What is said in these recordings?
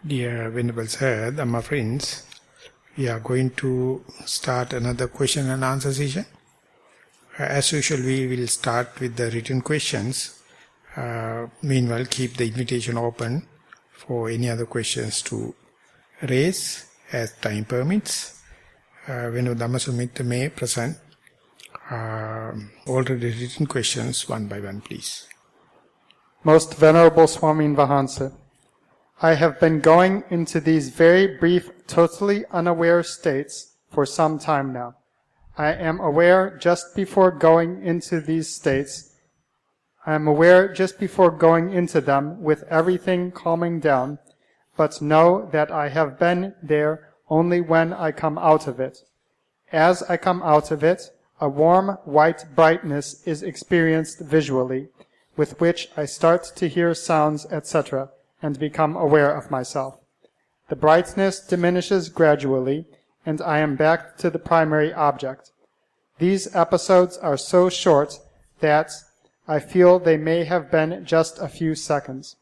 Dear Venerable Sir, Dhamma friends, we are going to start another question and answer session. As usual, we will start with the written questions. Meanwhile, keep the invitation open for any other questions to raise as time permits. Venerable Dhammasumita may present already written questions one by one, please. Most Venerable Swami Vahansa, I have been going into these very brief, totally unaware states for some time now. I am aware just before going into these states. I am aware just before going into them with everything calming down, but know that I have been there only when I come out of it. As I come out of it, a warm white brightness is experienced visually, with which I start to hear sounds, etc., and become aware of myself. The brightness diminishes gradually, and I am back to the primary object. These episodes are so short that I feel they may have been just a few seconds.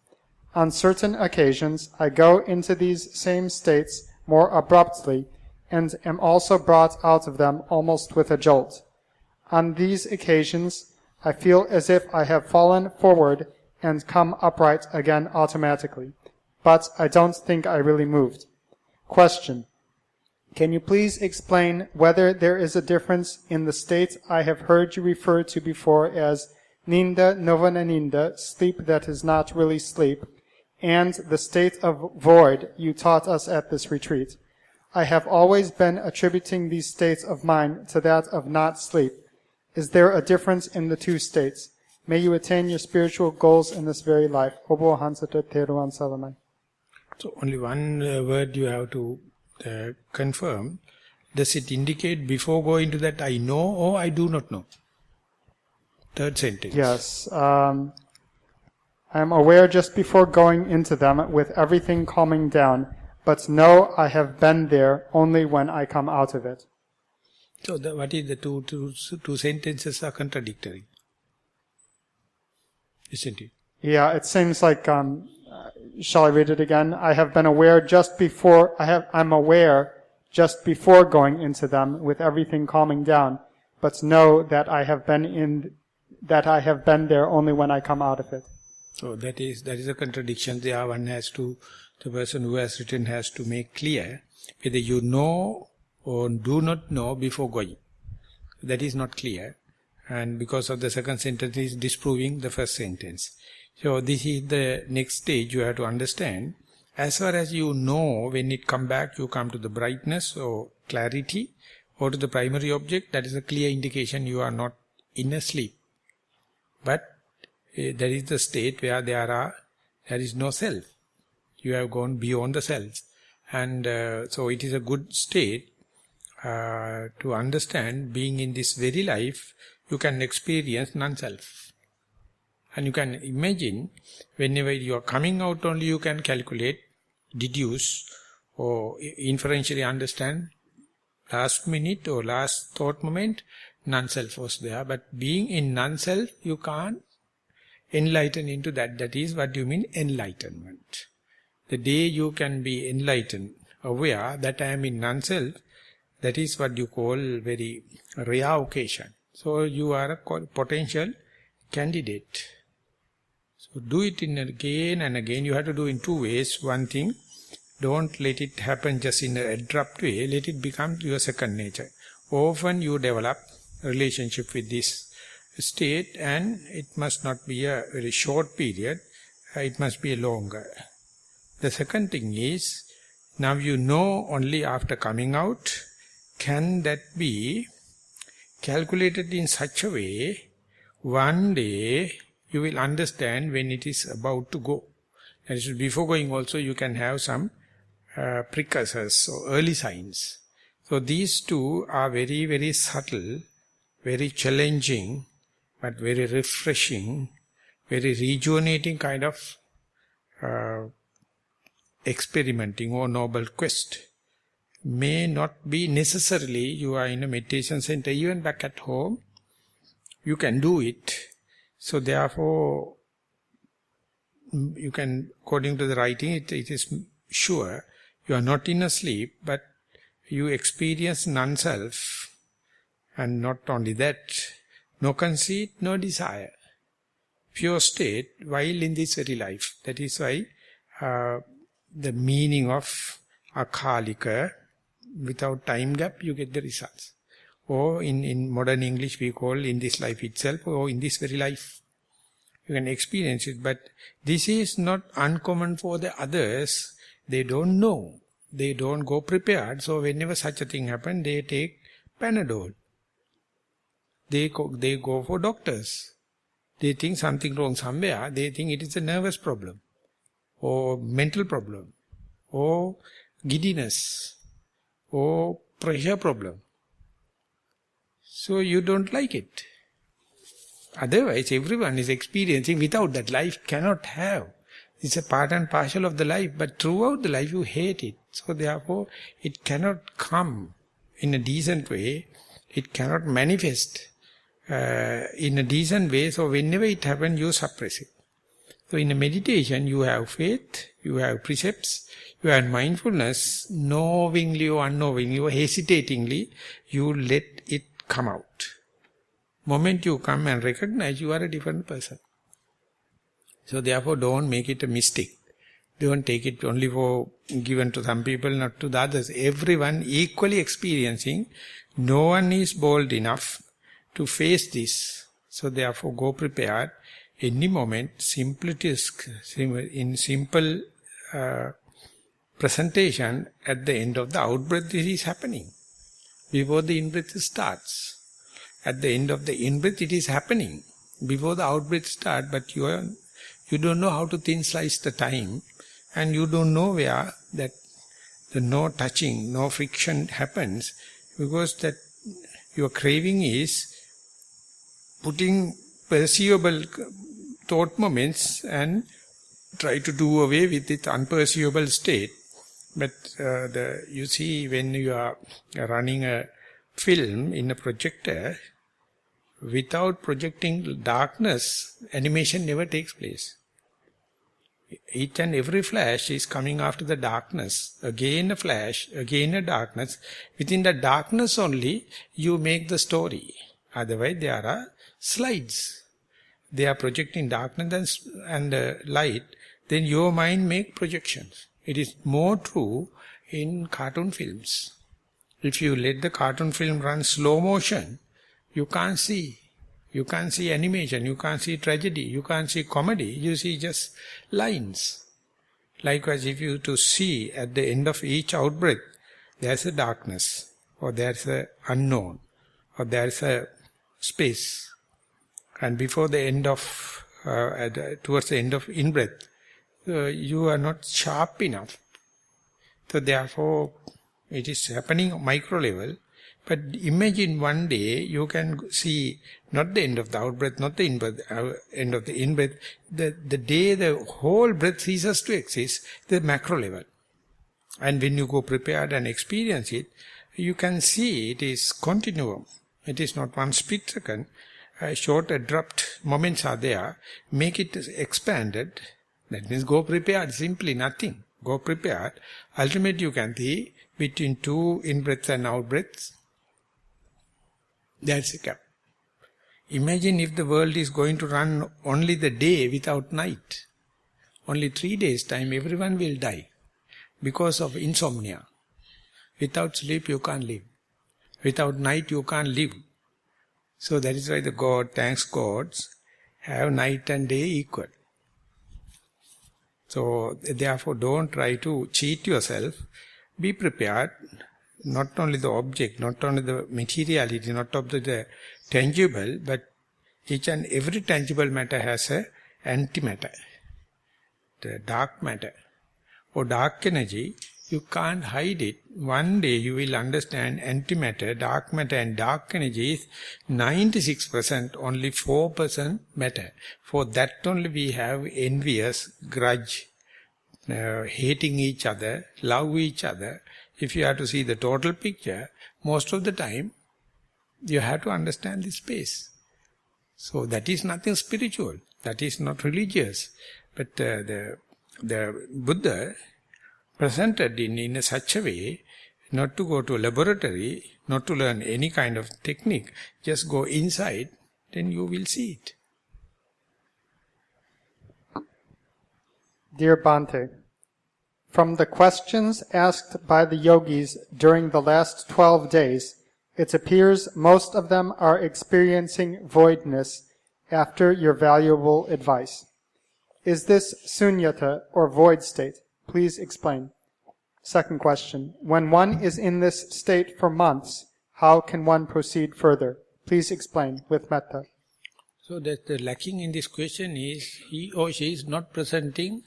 On certain occasions, I go into these same states more abruptly, and am also brought out of them almost with a jolt. On these occasions, I feel as if I have fallen forward and come upright again automatically, but I don't think I really moved. Question: can you please explain whether there is a difference in the state I have heard you refer to before as ninda novana ninda, sleep that is not really sleep, and the state of void you taught us at this retreat? I have always been attributing these states of mine to that of not sleep. Is there a difference in the two states? May you attain your spiritual goals in this very life. Obo Hansata Thero and Salamai. So only one word you have to confirm. Does it indicate before going to that I know or I do not know? Third sentence. Yes. I am aware just before going into them with everything calming down, but know I have been there only when I come out of it. So what is the two sentences are contradictory? Isn't it? Yeah, it seems like, shall I read it again? I have been aware just before, I'm aware just before going into them with everything calming down, but know that I have been there only when I come out of it. So that is a contradiction. There one has to, the person who has written has to make clear whether you know or do not know before going. That is not clear. And because of the second sentence is disproving the first sentence. So this is the next stage you have to understand. As far as you know, when it come back, you come to the brightness or clarity or to the primary object, that is a clear indication you are not in a sleep. But there is the state where there is no self. You have gone beyond the self. And so it is a good state to understand being in this very life. You can experience non-self. And you can imagine, whenever you are coming out only, you can calculate, deduce, or inferentially understand, last minute or last thought moment, non-self was there. But being in non-self, you can't enlighten into that. That is what you mean enlightenment. The day you can be enlightened, aware that I am in non-self, that is what you call very rare occasion. So you are a potential candidate. So do it again and again. You have to do in two ways. One thing, don't let it happen just in an abrupt way. Let it become your second nature. Often you develop a relationship with this state, and it must not be a very short period. It must be longer. The second thing is, now you know only after coming out. Can that be calculated in such a way, one day you will understand when it is about to go. And before going also you can have some precursors or early signs. So these two are very, very subtle, very challenging, but very refreshing, very rejuvenating kind of experimenting or noble quest. May not be necessarily you are in a meditation center, even back at home, you can do it. So therefore, you can, according to the writing, it is sure you are not in a sleep, but you experience non-self. And not only that, no conceit, no desire. Pure state while in this very life. That is why the meaning of akalika, without time gap, you get the results. Or in modern English we call in this life itself, or in this very life. You can experience it, but this is not uncommon for the others. They don't know. They don't go prepared. So whenever such a thing happens, they take Panadol. They go for doctors. They think something wrong somewhere. They think it is a nervous problem, or mental problem, or giddiness, or pressure problem. So you don't like it. Otherwise, everyone is experiencing. Without that, life cannot have. It's a part and parcel of the life, but throughout the life you hate it. So therefore, it cannot come in a decent way. It cannot manifest in a decent way. So whenever it happens, you suppress it. So in a meditation, you have faith, you have precepts, you have mindfulness, knowingly or unknowingly or hesitatingly, you let it come out. Moment you come and recognize, you are a different person. So therefore, don't make it a mistake. Don't take it only for given to some people, not to the others. Everyone equally experiencing. No one is bold enough to face this. So therefore, go prepared. Any moment, in simple presentation, at the end of the out-breath, this is happening. Before the in-breath starts. At the end of the in-breath, it is happening. Before the out-breath starts, but you don't know how to thin slice the time, and you don't know where that the no touching, no friction happens, because that your craving is putting perceivable thought moments and try to do away with its unperceivable state. But you see, when you are running a film in a projector, without projecting darkness, animation never takes place. Each and every flash is coming after the darkness. Again a flash, again a darkness. Within the darkness only, you make the story. Otherwise, there are slides. They are projecting darkness and light. Then your mind make projections. It is more true in cartoon films. If you let the cartoon film run slow motion, you can't see. You can't see animation, you can't see tragedy, you can't see comedy, you see just lines. Likewise, if you to see at the end of each out-breath, there's a darkness, or there's a unknown, or there's a space. And before the end of, towards the end of in-breath, you are not sharp enough. So therefore, it is happening micro level. But imagine one day you can see not the end of the out-breath, not the in-breath, end of the in-breath, the day the whole breath ceases to exist, the macro level. And when you go prepared and experience it, you can see it is continuum. It is not one split second. Short abrupt moments are there. Make it expanded. That means go prepared, simply nothing. Go prepared. Ultimately you can see between two in-breaths and out-breaths, that's a gap. Imagine if the world is going to run only the day without night. Only 3 days time everyone will die because of insomnia. Without sleep you can't live. Without night you can't live. So that is why the God, thanks gods, have night and day equal. So therefore don't try to cheat yourself. Be prepared. Not only the object, not only the materiality, not only the tangible, but each and every tangible matter has a antimatter, the dark matter or dark energy. You can't hide it. One day you will understand antimatter, dark matter and dark energy is 96%, only 4% matter. For that only we have envious, grudge, hating each other, love each other. If you have to see the total picture, most of the time, you have to understand this space. So that is nothing spiritual. That is not religious. But the Buddha presented in such a way, not to go to a laboratory, not to learn any kind of technique, just go inside, then you will see it. Dear Bhante, from the questions asked by the yogis during the last 12 days, it appears most of them are experiencing voidness after your valuable advice. Is this sunyata or void state? Please explain. Second question. When one is in this state for months, how can one proceed further? Please explain with metta. So that the lacking in this question is he or she is not presenting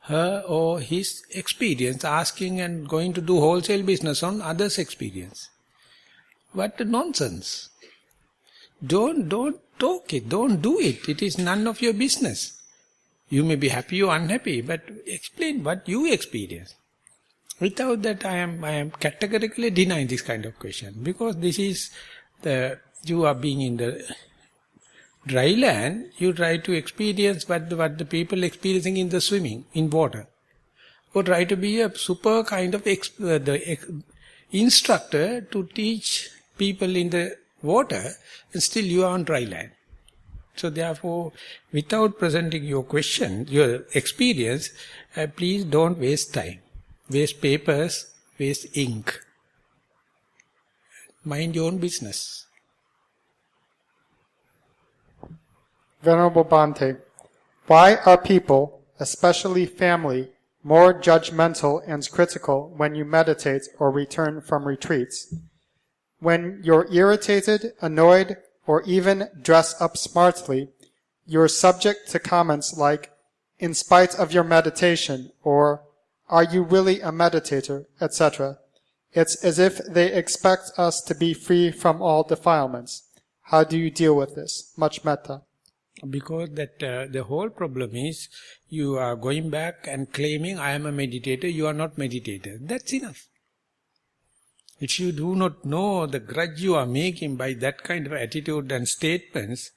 her or his experience, asking and going to do wholesale business on others' experience. What nonsense. Don't talk it, don't do it. It is none of your business. You may be happy or unhappy, but explain what you experience. Without that, I am categorically denying this kind of question, because this is you are being in the dry land, you try to experience what the people experiencing in the swimming, in water. Or try to be a super kind of instructor to teach people in the water, and still you are on dry land. So therefore, without presenting your question, your experience, please don't waste time. Waste papers, waste ink. Mind your own business. Venerable Bhante, why are people, especially family, more judgmental and critical when you meditate or return from retreats? When you're irritated, annoyed, or even dress up smartly, you're subject to comments like, in spite of your meditation, or are you really a meditator, etc. It's as if they expect us to be free from all defilements. How do you deal with this? Much metta. Because the whole problem is you are going back and claiming I am a meditator, you are not meditator. That's enough. If you do not know the grudge you are making by that kind of attitude and statements,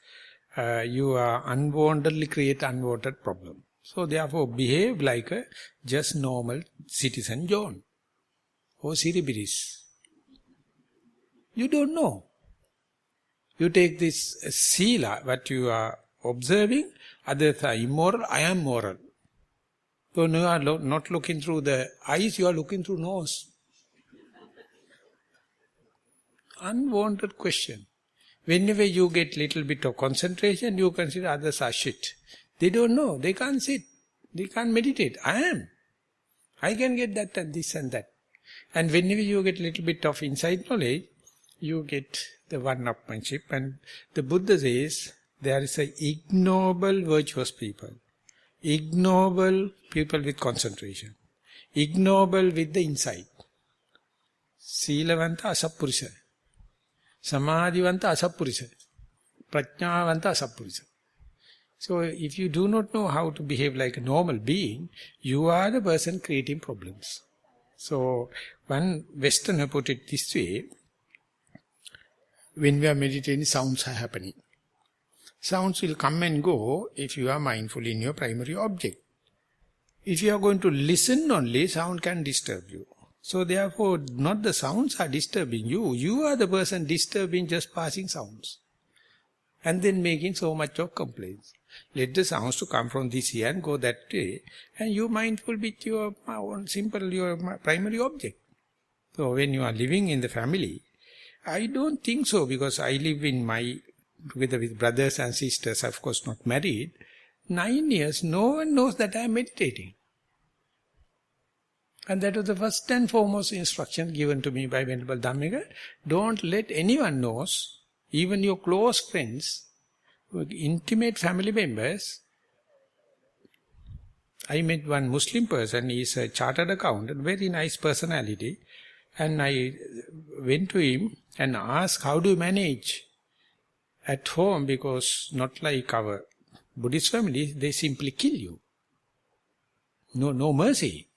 you are unwantedly create unwanted problem. So therefore behave like a just normal citizen John or Siribiris. You don't know. You take this sila, what you are observing, others are immoral, I am moral. So you are not looking through the eyes, you are looking through nose. Unwanted question. Whenever you get little bit of concentration, you consider others are shit. They don't know, they can't sit, they can't meditate. I am. I can get that and this and that. And whenever you get little bit of inside knowledge, you get the one-upmanship. And the Buddha says, there is a ignoble virtuous people, ignoble people with concentration, ignoble with the insight. Silavanta asappurisa, samadhivanta asappurisa, prajñāvanta asappurisa. So if you do not know how to behave like a normal being, you are the person creating problems. So one Westerner put it this way, when we are meditating, sounds are happening. Sounds will come and go if you are mindful in your primary object. If you are going to listen only, sound can disturb you. So therefore, not the sounds are disturbing you. You are the person disturbing just passing sounds. And then making so much of complaints. Let the sounds to come from this ear and go that way. And you mindful with your own simple, your primary object. So when you are living in the family, I don't think so, because I live together with brothers and sisters, of course not married. 9 years, no one knows that I am meditating. And that was the first and foremost instruction given to me by Venerable Dhammika. Don't let anyone know, even your close friends, intimate family members. I met one Muslim person, he is a chartered accountant, very nice personality. And I went to him and asked, how do you manage at home? Because not like our Buddhist families, they simply kill you. No mercy.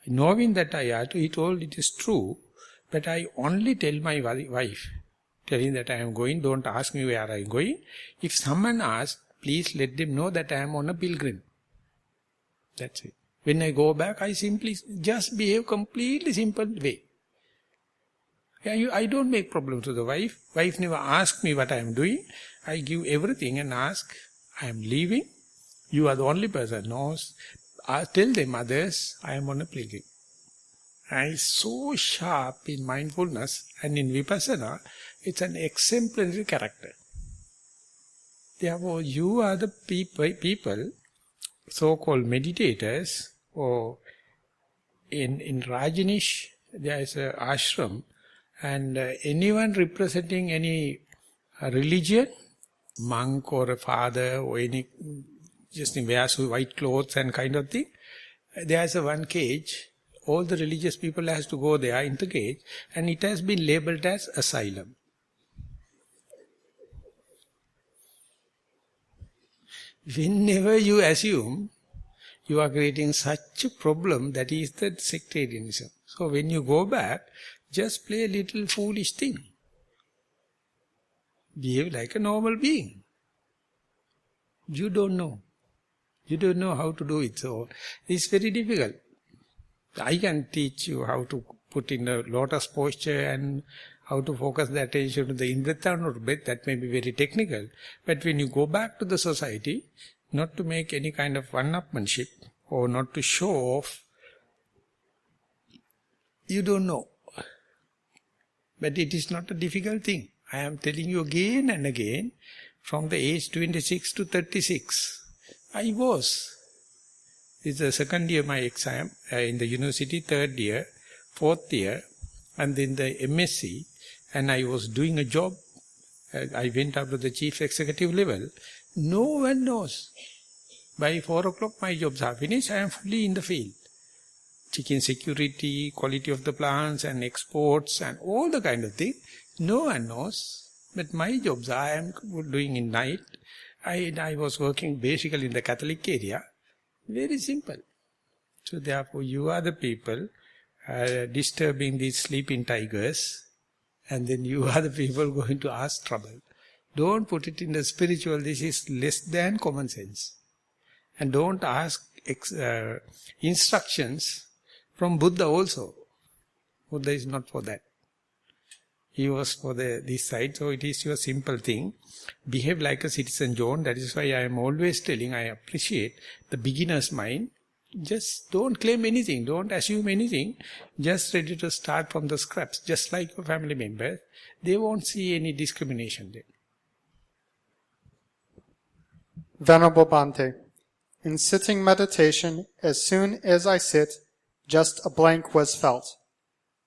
Knowing that he told it is true, but I only tell my wife, telling that I am going, don't ask me where I am going. If someone asks, please let them know that I am on a pilgrim. That's it. When I go back, I simply just behave completely simple way. I don't make problem to the wife. Wife never asks me what I am doing. I give everything and ask, I am leaving. You are the only person who knows. I tell them others, I am on a pilgrim. I am so sharp in mindfulness and in vipassana, it's an exemplary character. Therefore, you are the people so-called meditators, or in Rajanish, there is an ashram, and anyone representing any religion, monk or a father or any, just wears white clothes and kind of thing, there is a one cage, all the religious people has to go there in the cage, and it has been labeled as asylum. Whenever you assume, you are creating such a problem, that is the sectarianism. So when you go back, just play a little foolish thing. Behave like a normal being. You don't know. You don't know how to do it. So it's very difficult. I can teach you how to put in a lotus posture and how to focus the attention to the in-breath and out-breath. That may be very technical. But when you go back to the society, not to make any kind of one-upmanship or not to show off, you don't know. But it is not a difficult thing. I am telling you again and again, from the age 26 to 36, I was. It's the second year my exam in the university, third year, fourth year, and then the MSc, and I was doing a job. I went up to the chief executive level. No one knows. By 4 o'clock my jobs are finished, I am fully in the field. Checking security, quality of the plants and exports and all the kind of thing. No one knows. But my jobs I am doing in night. I was working basically in the Catholic area. Very simple. So therefore you are the people disturbing these sleeping tigers, and then you are the people going to ask trouble. Don't put it in the spiritual, this is less than common sense. And don't ask instructions from Buddha also. Buddha is not for that. He was for this side, so it is your simple thing. Behave like a citizen John. That is why I am always telling, I appreciate the beginner's mind. Just don't claim anything, don't assume anything. Just ready to start from the scraps, just like your family members. They won't see any discrimination there. Venerable Bhante, in sitting meditation, as soon as I sit, just a blank was felt.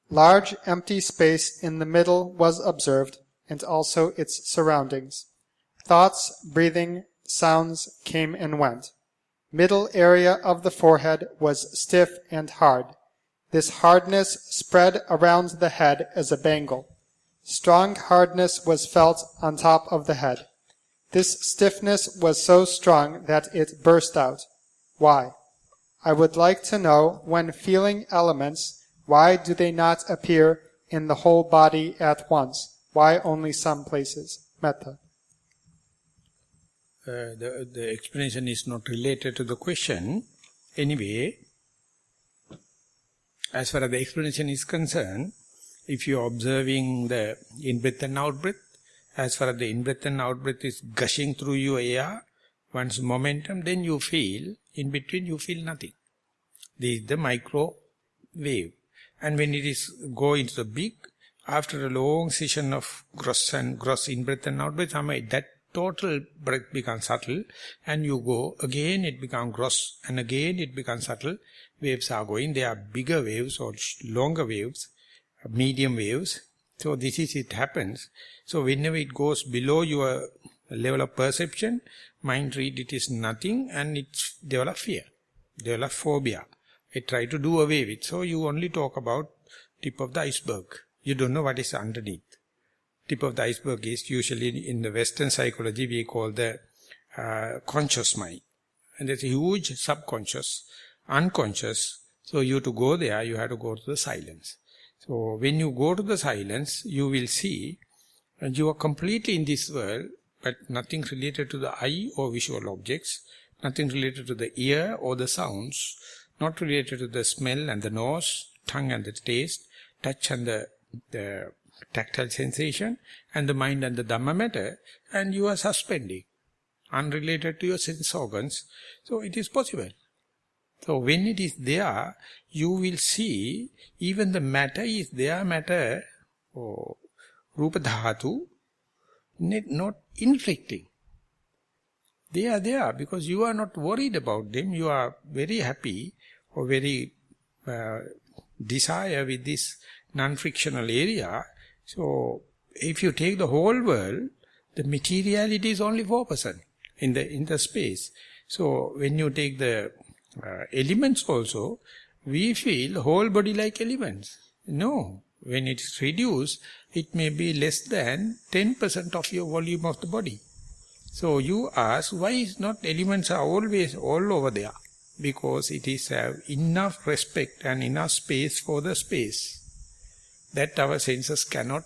Large empty space in the middle was observed, and also its surroundings. Thoughts, breathing, sounds came and went. Middle area of the forehead was stiff and hard. This hardness spread around the head as a bangle. Strong hardness was felt on top of the head. This stiffness was so strong that it burst out. Why? I would like to know, when feeling elements, why do they not appear in the whole body at once? Why only some places? Metta. The explanation is not related to the question. Anyway, as far as the explanation is concerned, if you are observing the in-breath and out-breath, as far as the in-breath and out-breath is gushing through your air, once momentum, then you feel, in between you feel nothing. This is the micro wave. And when it is go into the big, after a long session of gross in-breath and out-breath, that total breath becomes subtle, and you go, again it becomes gross, and again it becomes subtle. Waves are going, they are bigger waves or longer waves, medium waves. So this is, it happens. So whenever it goes below your level of perception, mind read it is nothing, and it develops fear, develops phobia. It try to do away with. So you only talk about tip of the iceberg. You don't know what is underneath. Tip of the iceberg is usually in the Western psychology we call the conscious mind. And there's a huge subconscious, unconscious. So you to go there, you have to go to the silence. So when you go to the silence, you will see, and you are completely in this world, but nothing related to the eye or visual objects, nothing related to the ear or the sounds, not related to the smell and the nose, tongue and the taste, touch and the tactile sensation, and the mind and the Dhamma matter, and you are suspending, unrelated to your sense organs. So it is possible. So when it is there, you will see even the matter is there, matter, or Rupa Dhatu, not inflicting. They are there because you are not worried about them. You are very happy or very desire with this non-frictional area. So if you take the whole world, the materiality is only 4% in the space. So when you take the elements also, we feel whole body like elements. No, when it is reduced, it may be less than 10% of your volume of the body. So you ask, why is not elements are always all over there? Because it is have enough respect and enough space for the space that our senses cannot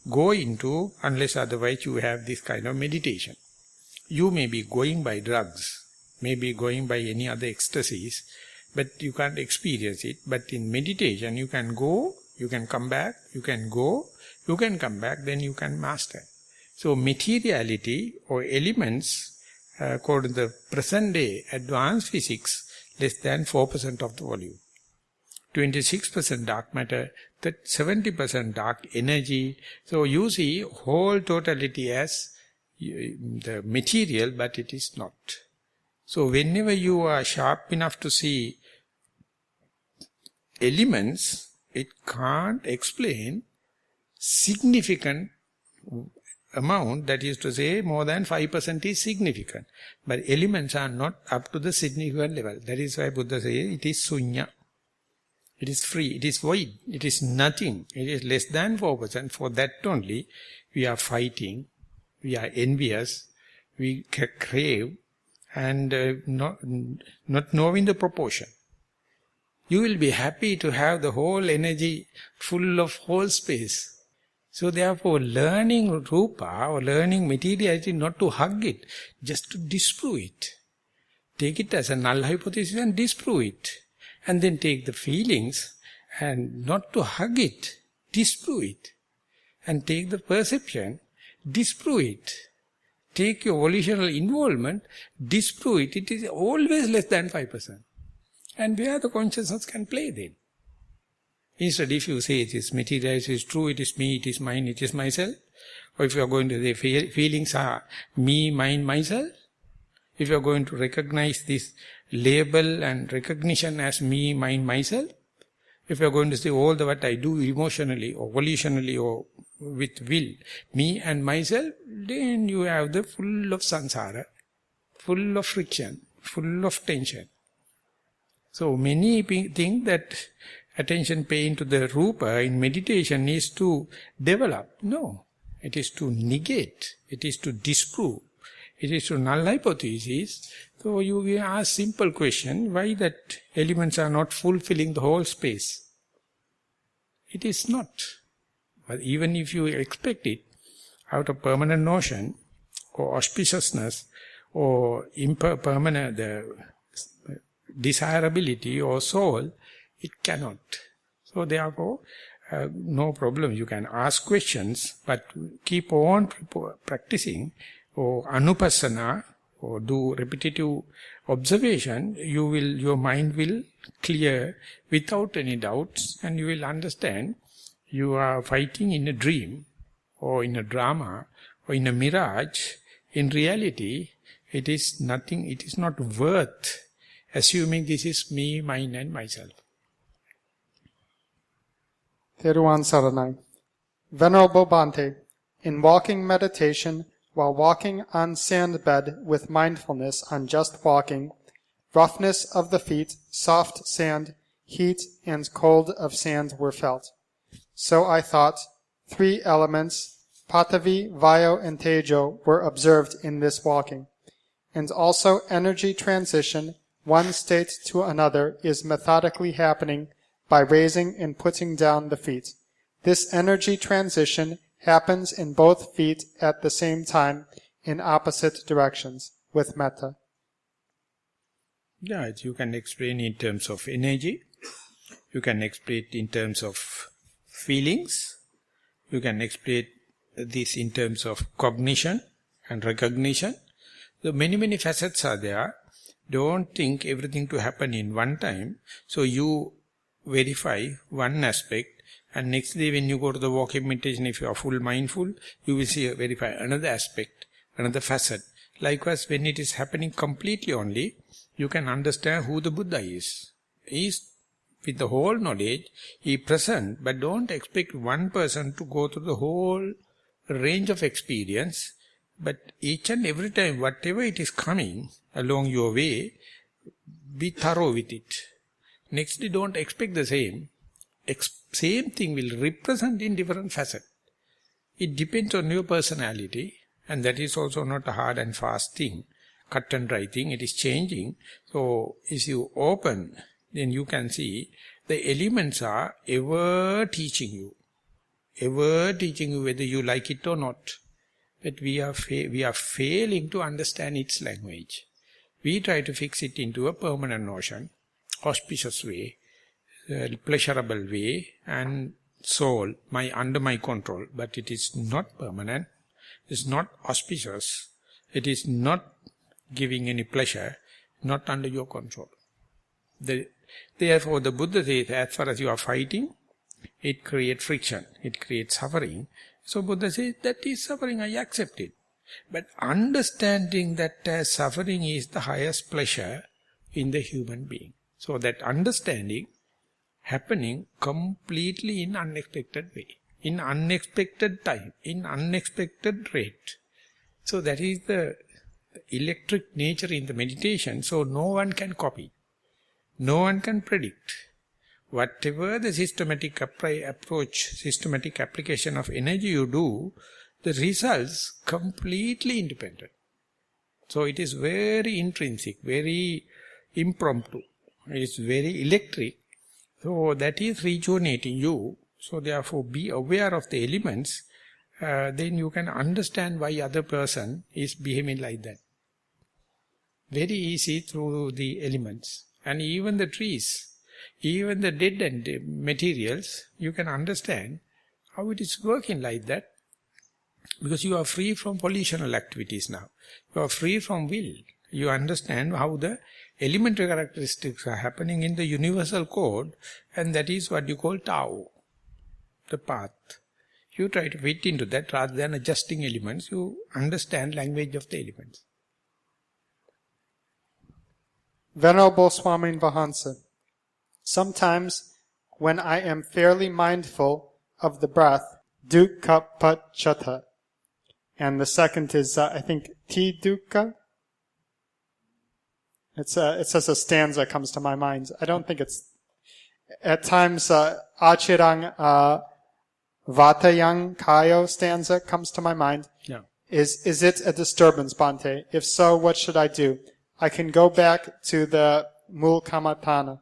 go into unless otherwise you have this kind of meditation. You may be going by drugs, may be going by any other ecstasies, but you can't experience it. But in meditation you can go, you can come back, you can go, you can come back, then you can master. So materiality or elements, according to the present day advanced physics, less than 4% of the volume. 26% dark matter, 70% dark energy. So you see whole totality as the material, but it is not. So whenever you are sharp enough to see elements, it can't explain significant amount, that is to say more than 5% is significant. But elements are not up to the significant level. That is why Buddha says it is sunya. It is free, it is void, it is nothing. It is less than 4%. For that only we are fighting, we are envious, we crave and not knowing the proportion. You will be happy to have the whole energy full of whole space. So therefore learning rupa or learning materiality, not to hug it, just to disprove it. Take it as a null hypothesis and disprove it. And then take the feelings and not to hug it, disprove it. And take the perception, disprove it. Take your volitional involvement, disprove it. It is always less than 5%. And where the consciousness can play then? Instead, if you say it is material, it is true, it is me, it is mine, it is myself. Or if you are going to say feelings are me, mine, myself. If you are going to recognize this label and recognition as me, mine, myself. If you are going to say all the what I do emotionally or volitionally or with will, me and myself, then you have the full of samsara, full of friction, full of tension. So many think that attention paying to the rupa in meditation is to develop. No, it is to negate, it is to disprove, it is to null hypothesis. So you will ask simple question, why that elements are not fulfilling the whole space? It is not. But even if you expect it out of permanent notion or auspiciousness or impermanent desirability or soul, it cannot. So therefore, no problem. You can ask questions, but keep on practicing or anupassana or do repetitive observation. Your mind will clear without any doubts, and you will understand you are fighting in a dream or in a drama or in a mirage. In reality, it is nothing. It is not worth assuming this is me, mine and myself. Thero Saranai. Venerable Bhante, in walking meditation, while walking on sand bed with mindfulness on just walking, roughness of the feet, soft sand, heat and cold of sand were felt. So I thought, 3 elements, Patavi, Vayo and Tejo, were observed in this walking. And also energy transition, one state to another, is methodically happening by raising and putting down the feet. This energy transition happens in both feet at the same time in opposite directions with metta. Yeah, you can explain in terms of energy. You can explain in terms of feelings. You can explain this in terms of cognition and recognition. So many facets are there. Don't think everything to happen in one time. So you verify one aspect, and next day when you go to the walking meditation, if you are full mindful, you will see verify another aspect, another facet. Likewise, when it is happening completely only, you can understand who the Buddha is. He is with the whole knowledge, he is present, but don't expect one person to go through the whole range of experience. But each and every time, whatever it is coming along your way, be thorough with it. Next day, don't expect the same. Same thing will represent in different facets. It depends on your personality, and that is also not a hard and fast thing, cut and dry thing. It is changing. So, if you open, then you can see the elements are ever teaching you whether you like it or not. But we are failing to understand its language. We try to fix it into a permanent notion, auspicious way, pleasurable way, and soul, under my control. But it is not permanent, it is not auspicious, it is not giving any pleasure, not under your control. Therefore, the Buddha says, as far as you are fighting, it creates friction, it creates suffering. So Buddha says, that is suffering, I accept it. But understanding that suffering is the highest pleasure in the human being. So that understanding happening completely in unexpected way, in unexpected time, in unexpected rate. So that is the electric nature in the meditation, so no one can copy. No one can predict. Whatever the systematic approach, systematic application of energy you do, the results completely independent. So it is very intrinsic, very impromptu. It is very electric. So that is rejuvenating you. So therefore be aware of the elements. Then you can understand why other person is behaving like that. Very easy through the elements. And even the trees, even the dead and materials, you can understand how it is working like that. Because you are free from volitional activities now. You are free from will. You understand how the elementary characteristics are happening in the universal code, and that is what you call Tao, the path. You try to fit into that rather than adjusting elements. You understand language of the elements. Venerable Swami Vahansa, sometimes when I am fairly mindful of the breath, dukkha-pachata, and the second is, I think, ti-dukkha. It says a stanza comes to my mind. I don't think it's... At times, achirang vatayang kayo stanza comes to my mind. Yeah. Is it a disturbance, Bhante? If so, what should I do? I can go back to the mul kammatthana.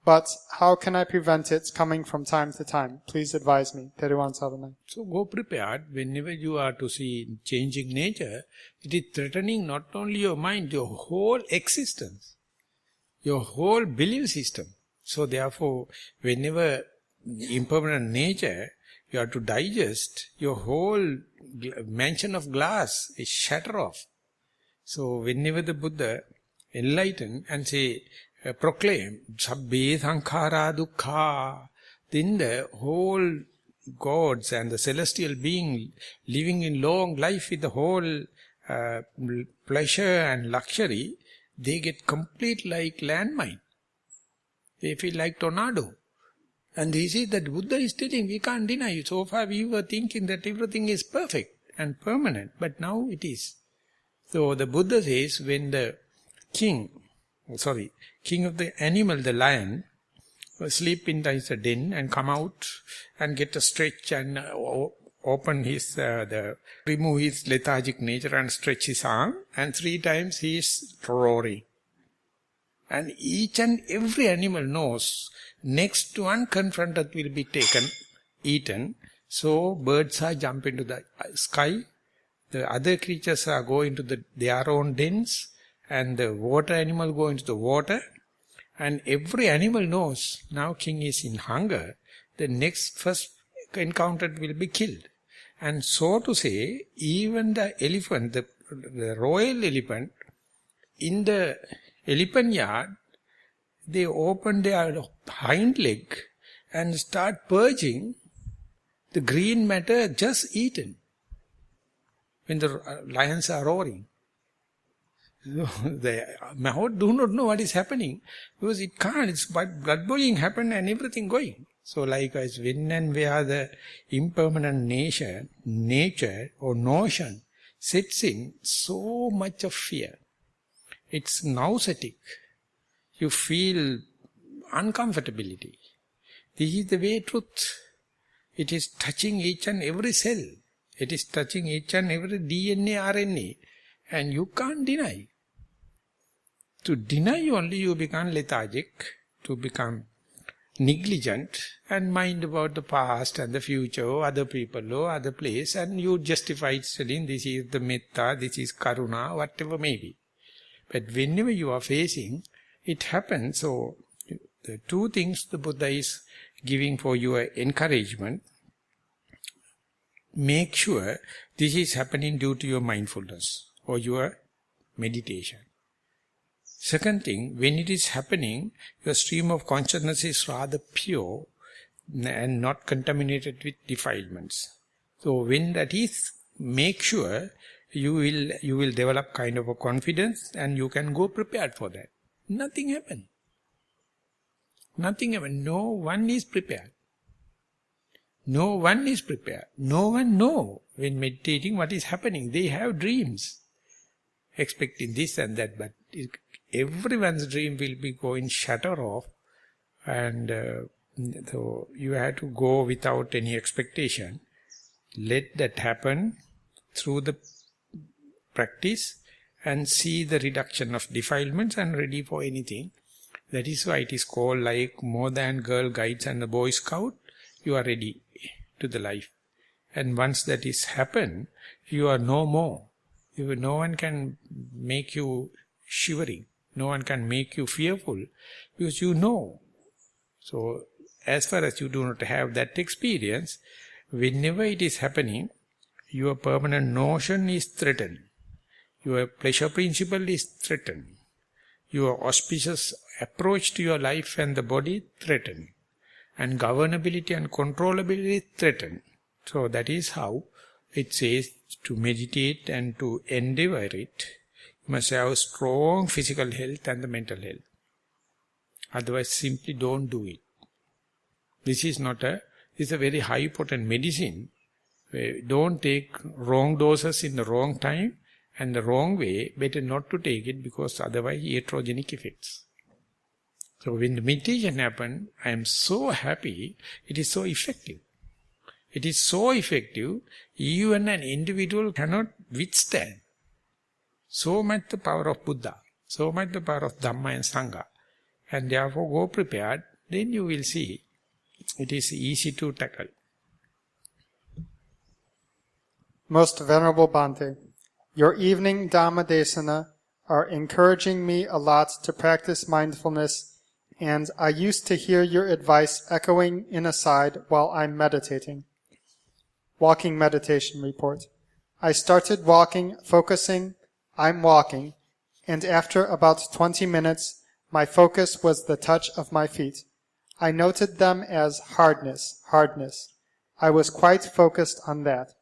But how can I prevent it coming from time to time? Please advise me. Thero Sadhana. So go prepared. Whenever you are to see changing nature, it is threatening not only your mind, your whole existence, your whole belief system. So therefore, whenever impermanent nature, you have to digest, your whole mansion of glass is shatter off. So whenever the Buddha enlighten and say, proclaim, sabbe sankhara dukkha, then the whole gods and the celestial being living in long life with the whole pleasure and luxury, they get complete like landmine. They feel like tornado. And this is that Buddha is telling, we can't deny it. So far we were thinking that everything is perfect and permanent, but now it is. So the Buddha says, when the king of the animal, the lion, sleep inside the den and come out and get a stretch and open his, remove his lethargic nature and stretch his arm, and 3 times he is roaring. And each and every animal knows, next one confronted will be taken, eaten. So birds are jump into the sky. The other creatures are going to their own dens, and the water animal go into the water, and every animal knows now king is in hunger, the next first encounter will be killed. And so to say, even the elephant, the royal elephant, in the elephant yard, they open their hind leg and start purging the green matter just eaten when the lions are roaring. The Maha do not know what is happening because it can't. It's blood boiling happen and everything going. So likewise, when and where the impermanent nature or notion sets in, so much of fear. It's nauseatic. You feel uncomfortability. This is the way truth. It is touching each and every cell. It is touching each and every DNA, RNA. And you can't deny. To deny only you become lethargic, to become negligent and mind about the past and the future or other people or other place, and you justify it telling this is the metta, this is karuna, whatever may be. But whenever you are facing, it happens. So the two things the Buddha is giving for your encouragement. Make sure this is happening due to your mindfulness or your meditation. Second thing, when it is happening, your stream of consciousness is rather pure and not contaminated with defilements. So when that is, make sure you will develop kind of a confidence and you can go prepared for that. Nothing happened. Nothing happened. No one is prepared. No one is prepared. No one knows when meditating what is happening. They have dreams, expecting this and that, but everyone's dream will be going shatter off, and so you have to go without any expectation. Let that happen through the practice and see the reduction of defilements and ready for anything. That is why it is called like more than Girl Guides and the Boy Scout. You are ready to the life. And once that is happened, you are no more. No one can make you shivering. No one can make you fearful because you know. So as far as you do not have that experience, whenever it is happening, your permanent notion is threatened. Your pleasure principle is threatened. Your auspicious approach to your life and the body threatened. And governability and controllability threatened. So that is how it says to meditate and to endeavor it. You must have strong physical health and the mental health. Otherwise, simply don't do it. This is a very high potent medicine. Don't take wrong doses in the wrong time and the wrong way. Better not to take it because otherwise iatrogenic effects. So when the meditation happens, I am so happy, it is so effective. It is so effective, even an individual cannot withstand. So much the power of Buddha, so much the power of Dhamma and Sangha. And therefore go prepared, then you will see it is easy to tackle. Most Venerable Bhante, your evening Dhamma Desana are encouraging me a lot to practice mindfulness, and I used to hear your advice echoing in aside while I'm meditating. Walking meditation report. I started walking, focusing, I'm walking, and after about 20 minutes, my focus was the touch of my feet. I noted them as hardness, hardness. I was quite focused on that.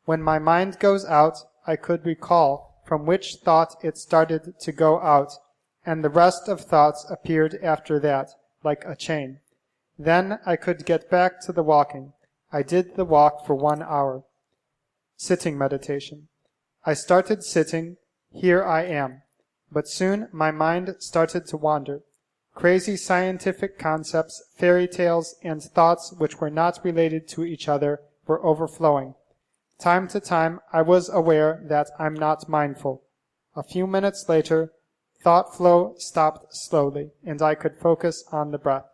When my mind goes out, I could recall from which thought it started to go out, and the rest of thoughts appeared after that, like a chain. Then I could get back to the walking. I did the walk for 1 hour. Sitting meditation. I started sitting, here I am. But soon my mind started to wander. Crazy scientific concepts, fairy tales, and thoughts which were not related to each other were overflowing. Time to time I was aware that I'm not mindful. A few minutes later, thought flow stopped slowly, and I could focus on the breath.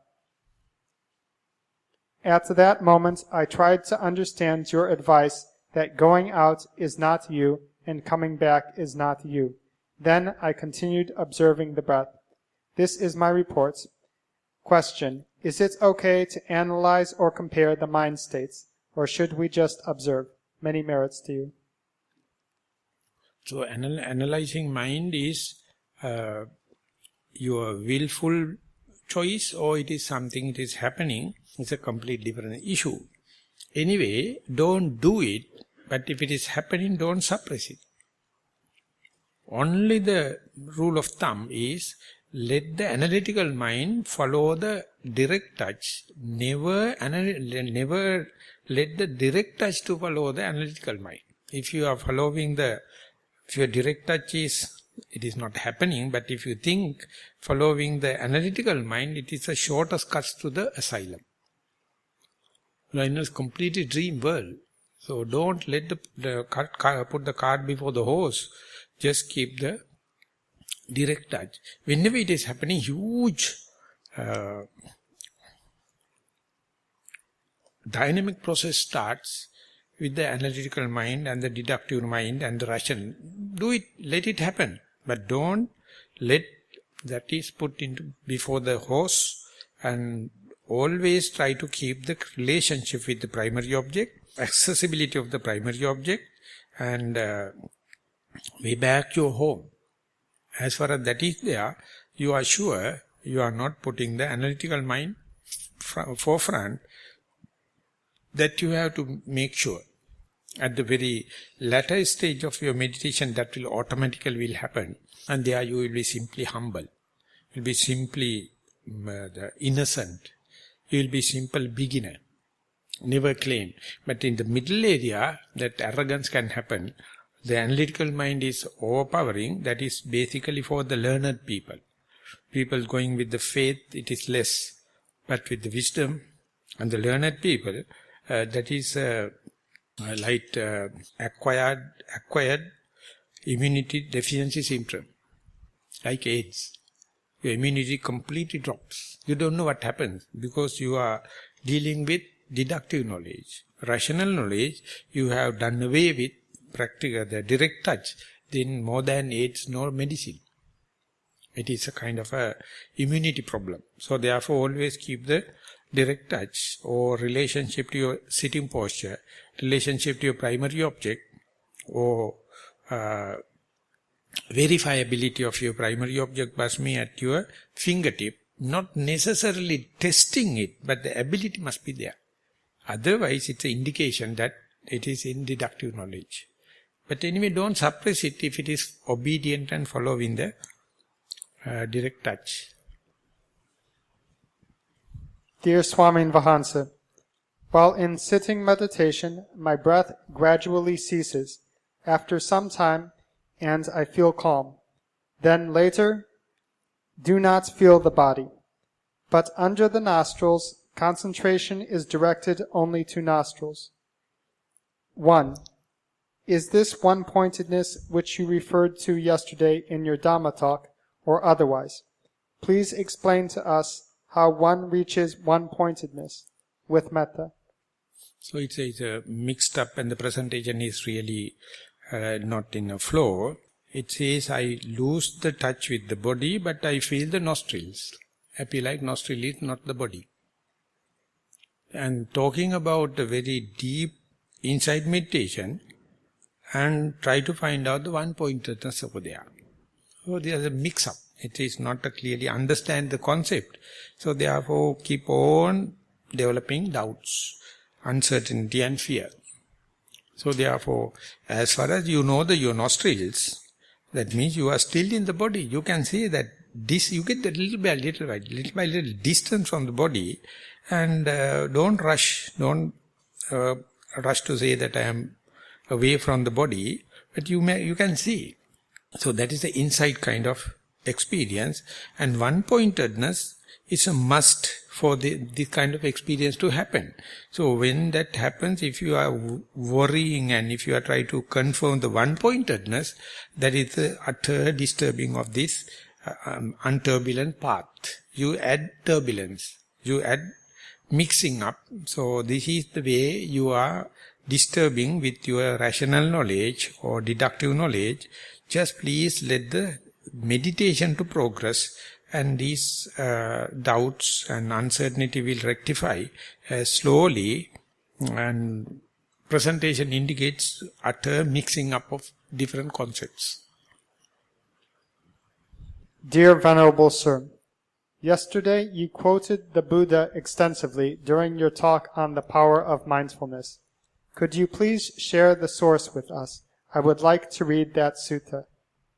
At that moment, I tried to understand your advice that going out is not you and coming back is not you. Then I continued observing the breath. This is my report. Question. Is it okay to analyze or compare the mind states, or should we just observe? Many merits to you. So analyzing mind is your willful choice, or it is something that is happening. It's a completely different issue. Anyway, don't do it, but if it is happening, don't suppress it. Only the rule of thumb is, let the analytical mind follow the direct touch. Never let the direct touch to follow the analytical mind. If you are following if your direct touch it is not happening, but if you think following the analytical mind, it is the shortest cut to the asylum. You are in a completely dream world. So don't let put the cart before the horse. Just keep the direct touch. Whenever it is happening, huge dynamic process starts with the analytical mind and the deductive mind and the rational. Do it, let it happen. But don't let that is put into before the horse, and always try to keep the relationship with the primary object, accessibility of the primary object, and way back your home. As far as that is there, you are sure you are not putting the analytical mind forefront. That you have to make sure. At the very latter stage of your meditation, that will automatically happen. And there you will be simply humble. You will be simply the innocent. You will be simple beginner. Never claim. But in the middle area, that arrogance can happen. The analytical mind is overpowering. That is basically for the learned people. People going with the faith, it is less. But with the wisdom and the learned people, that is like acquired immunity deficiency syndrome, like AIDS. Your immunity completely drops. You don't know what happens because you are dealing with deductive knowledge. Rational knowledge, you have done away with practical, the direct touch. Then more than AIDS, no medicine. It is a kind of a immunity problem. So therefore always keep the direct touch or relationship to your sitting posture, relationship to your primary object, or verifiability of your primary object must be at your fingertip, not necessarily testing it, but the ability must be there. Otherwise it's an indication that it is in deductive knowledge. But anyway, don't suppress it if it is obedient and following the direct touch. Dear Swami Vahansa, while in sitting meditation, my breath gradually ceases after some time and I feel calm. Then later, do not feel the body. But under the nostrils, concentration is directed only to nostrils. 1. Is this one-pointedness which you referred to yesterday in your Dhamma talk, or otherwise? Please explain to us how one reaches one-pointedness with metta. So it's a mixed up and the presentation is really not in a flow. It says I lose the touch with the body, but I feel the nostrils. Happy like nostril is not the body. And talking about the very deep inside meditation and try to find out the one-pointedness over there. So there's a mix-up. It is not to clearly understand the concept. So therefore keep on developing doubts, uncertainty and fear. So therefore, as far as you know your nostrils, that means you are still in the body. You can say that you get that little by little distance from the body, and don't rush. Don't rush to say that I am away from the body, but you can see. So that is the inside kind of experience, and one-pointedness is a must for this kind of experience to happen. So when that happens, if you are worrying and if you are trying to confirm the one-pointedness, that is the utter disturbing of this unturbulent path. You add turbulence, you add mixing up. So this is the way you are disturbing with your rational knowledge or deductive knowledge, just please let the meditation to progress, and these doubts and uncertainty will rectify slowly, and presentation indicates utter mixing up of different concepts. Dear Venerable Sir, yesterday you quoted the Buddha extensively during your talk on the power of mindfulness. Could you please share the source with us? I would like to read that sutta.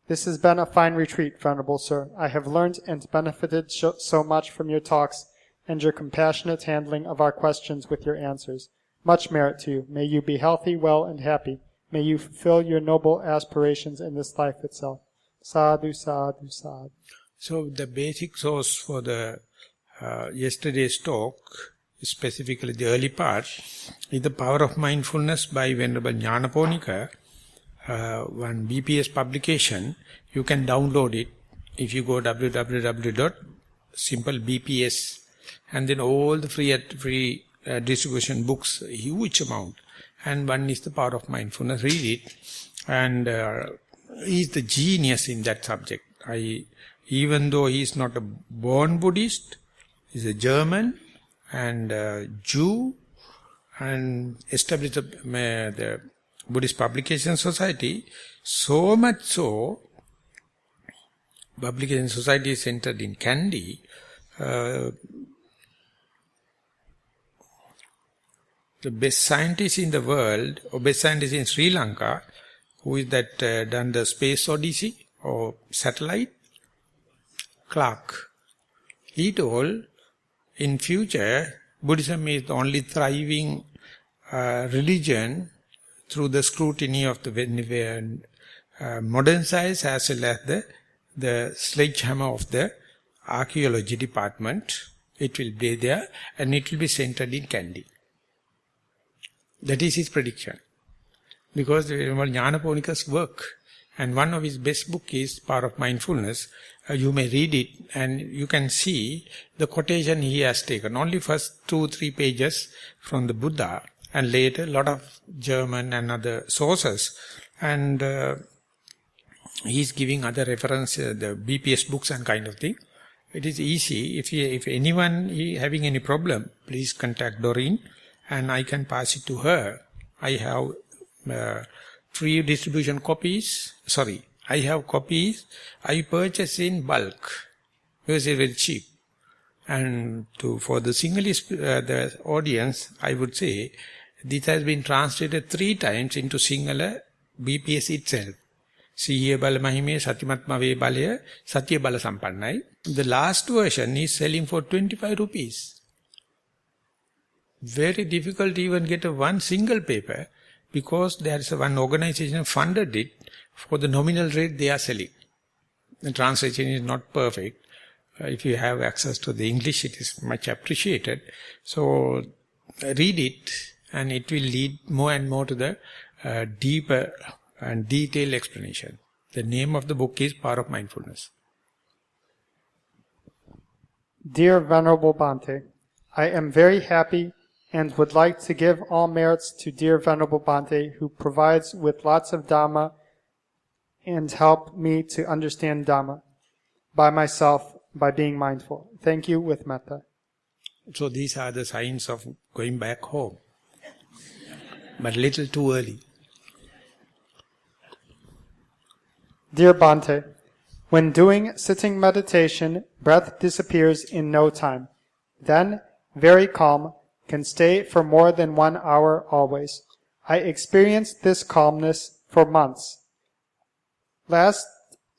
This has been a fine retreat, Venerable Sir. I have learned and benefited so much from your talks and your compassionate handling of our questions with your answers. Much merit to you. May you be healthy, well, and happy. May you fulfill your noble aspirations in this life itself. Sadhu, sadhu, sadhu. So the basic source for the yesterday's talk, specifically the early part, is The Power of Mindfulness by Venerable Nyanaponika. One BPS publication. You can download it if you go www.simplebps, and then all the free distribution books, huge amount. And one is The Power of Mindfulness. Read it, and he's the genius in that subject. Even though he is not a born Buddhist, he's a German and a Jew, and established the Buddhist Publication Society. So much so, Publication Society is centered in Kandy. The best scientist in the world, or best scientist in Sri Lanka, who is that done the Space Odyssey or satellite, Clark. He told, in future, Buddhism is the only thriving religion through the scrutiny of the modern science as well as the sledgehammer of the archaeology department. It will be there, and it will be centered in Kandy. That is his prediction. Because Nyanaponika's work, and one of his best book is Power of Mindfulness. You may read it and you can see the quotation he has taken. Only first 2-3 pages from the Buddha, and later a lot of German and other sources. And he's giving other references, the BPS books and kind of thing. It is easy. If anyone having any problem, please contact Doreen and I can pass it to her. I have free distribution copies. I have copies. I purchase in bulk because it's very cheap. And for the Sinhalese the audience, I would say this has been translated 3 times into Sinhala BPS itself. Siya bala mahime satimatma ve balaya satya bala sampannai. The last version is selling for 25 rupees. Very difficult to even get one single paper, because there is one organization funded it for the nominal rate they are selling. The translation is not perfect. If you have access to the English, it is much appreciated. So read it, and it will lead more and more to the deeper and detailed explanation. The name of the book is Power of Mindfulness. Dear Venerable Bhante, I am very happy and would like to give all merits to dear Venerable Bhante, who provides with lots of Dhamma and help me to understand Dhamma by myself by being mindful. Thank you with metta. So these are the signs of going back home, but little too early. Dear Bhante, when doing sitting meditation, breath disappears in no time. Then, very calm, can stay for more than 1 hour always. I experienced this calmness for months. Last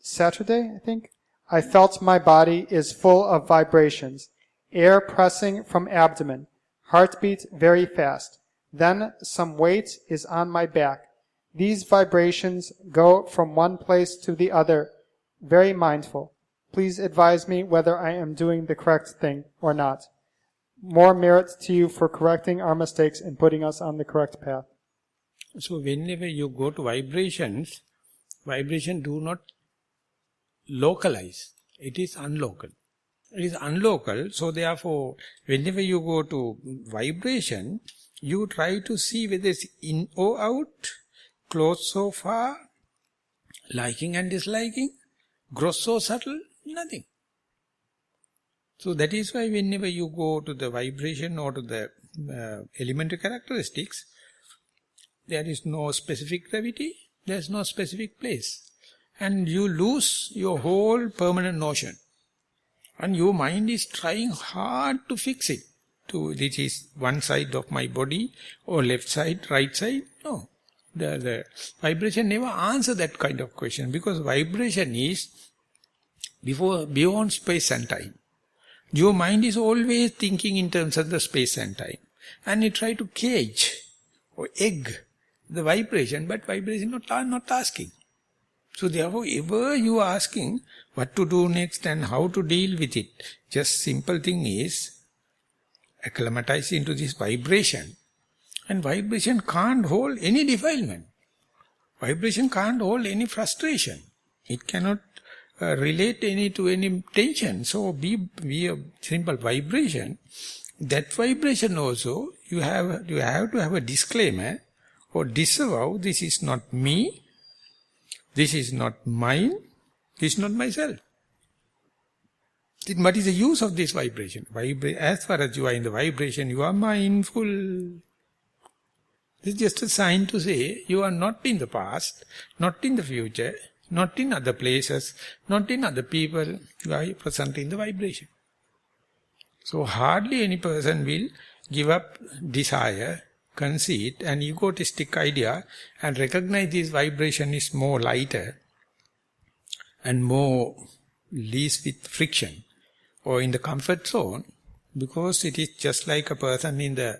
Saturday, I think, I felt my body is full of vibrations, air pressing from abdomen, heartbeat very fast. Then some weight is on my back. These vibrations go from one place to the other, very mindful. Please advise me whether I am doing the correct thing or not. More merit to you for correcting our mistakes and putting us on the correct path. So whenever you go to vibrations, vibration do not localize. It is unlocal. It is unlocal, so therefore, whenever you go to vibration, You try to see whether it's in or out, close so far, liking and disliking, gross or subtle, nothing. So that is why whenever you go to the vibration or to the elementary characteristics, there is no specific gravity, there is no specific place. And you lose your whole permanent notion. And your mind is trying hard to fix it. This is one side of my body, or left side, right side. No. The vibration never answers that kind of question, because vibration is beyond space and time. Your mind is always thinking in terms of the space and time. And you try to cage or egg the vibration, but vibration not asking. So therefore, ever you are asking what to do next and how to deal with it, just simple thing is acclimatize into this vibration. And vibration can't hold any defilement. Vibration can't hold any frustration. It cannot relate to any tension. So be a simple vibration. That vibration also, you have to have a disclaimer or disavow, this is not me, this is not mine, this is not myself. What is the use of this vibration? As far as you are in the vibration, you are mindful. This is just a sign to say, you are not in the past, not in the future, not in other places, not in other people, you are present in the vibration. So hardly any person will give up desire, conceit and egotistic idea and recognize this vibration is more lighter and more least with friction or in the comfort zone, because it is just like a person in the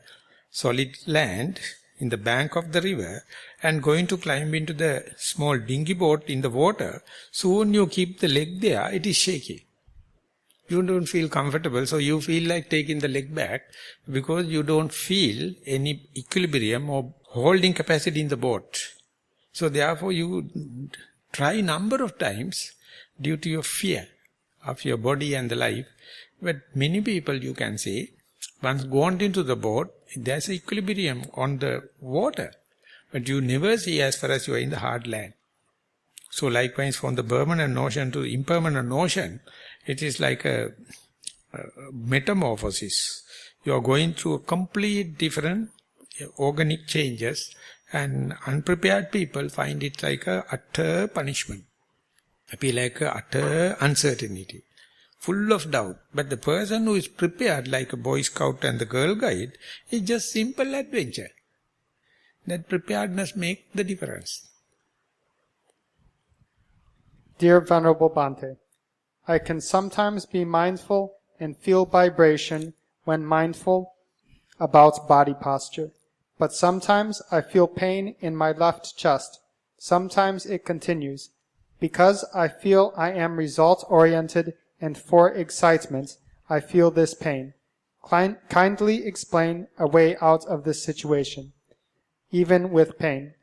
solid land, in the bank of the river, and going to climb into the small dinghy boat in the water. Soon you keep the leg there, it is shaky. You don't feel comfortable, so you feel like taking the leg back because you don't feel any equilibrium or holding capacity in the boat. So therefore you try number of times due to your fear of your body and the life. But many people, you can say, once gone into the boat, there's equilibrium on the water. But you never see as far as you are in the hard land. So likewise from the permanent notion to the impermanent notion, it is like a metamorphosis. You are going through a complete different organic changes, and unprepared people find it like a utter punishment. It be like a utter uncertainty, full of doubt. But the person who is prepared like a Boy Scout and the Girl Guide is just simple adventure. That preparedness makes the difference. Dear Venerable Bhante, I can sometimes be mindful and feel vibration when mindful about body posture. But sometimes I feel pain in my left chest. Sometimes it continues. Because I feel I am result-oriented and for excitement, I feel this pain. Kindly explain a way out of this situation. Even with pain,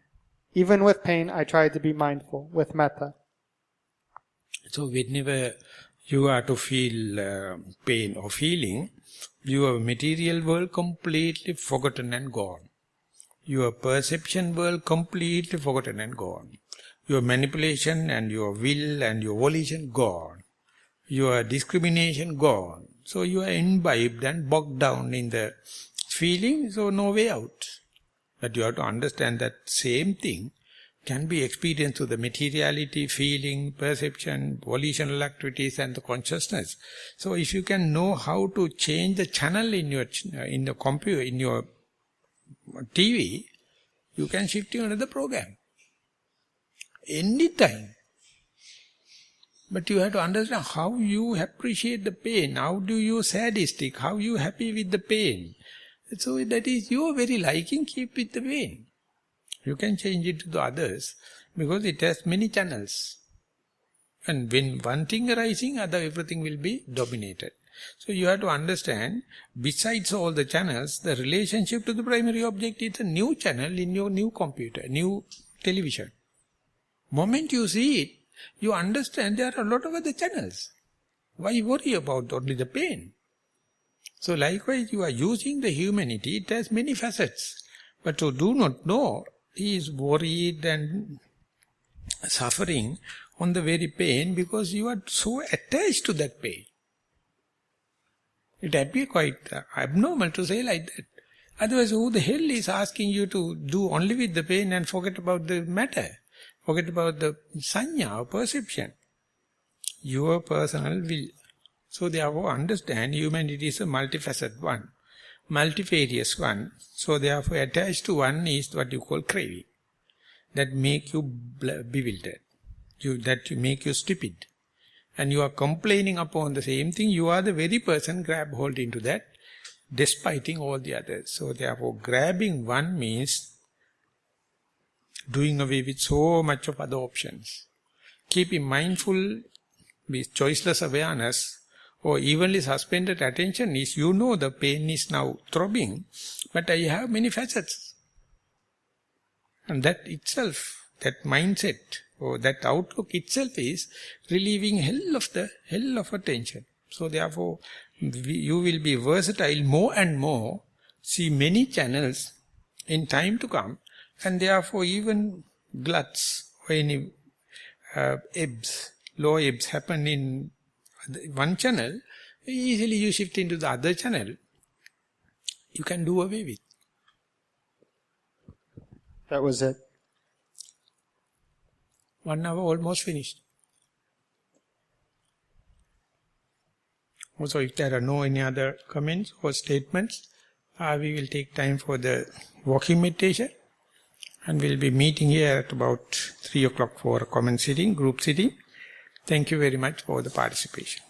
I try to be mindful with metta. So whenever you are to feel pain or feeling, your material world completely forgotten and gone. Your perception world completely forgotten and gone. Your manipulation and your will and your volition gone. Your discrimination gone. So you are imbibed and bogged down in the feeling, so no way out. But you have to understand that same thing can be experienced through the materiality, feeling, perception, volitional activities and the consciousness. So if you can know how to change the channel in the computer, in your TV, you can shift to another program. Anytime. But you have to understand how you appreciate the pain, how do you sadistic, how you happy with the pain. So that is your very liking, keep with the pain. You can change it to the others because it has many channels. And when one thing arising, everything will be dominated. So you have to understand, besides all the channels, the relationship to the primary object is a new channel in your new computer, new television. Moment you see it, you understand there are a lot of other channels. Why worry about only the pain? So likewise, you are using the humanity, it has many facets. But to do not know, he is worried and suffering on the very pain because you are so attached to that pain. It appears quite abnormal to say like that. Otherwise, who the hell is asking you to do only with the pain and forget about the matter? Forget about the sanya or perception. Your personal will. So therefore, understand humanity is a multifaceted one, multifarious one. So therefore, attached to one is what you call craving. That make you bewildered. That make you stupid. And you are complaining upon the same thing. You are the very person grab hold into that, despiting all the others. So therefore, grabbing one means doing away with so much of other options. Keeping mindful with choiceless awareness or evenly suspended attention is, you know the pain is now throbbing, but I have many facets. And that itself, that mindset or that outlook itself is relieving hell of attention. So therefore, you will be versatile more and more, see many channels in time to come, and therefore even gluts or any ebbs, low ebbs happen in one channel, easily you shift into the other channel, you can do away with. That was it. 1 hour almost finished. Also, if there are no any other comments or statements, we will take time for the walking meditation. And we'll be meeting here at about 3 o'clock for a common sitting, group sitting. Thank you very much for the participation.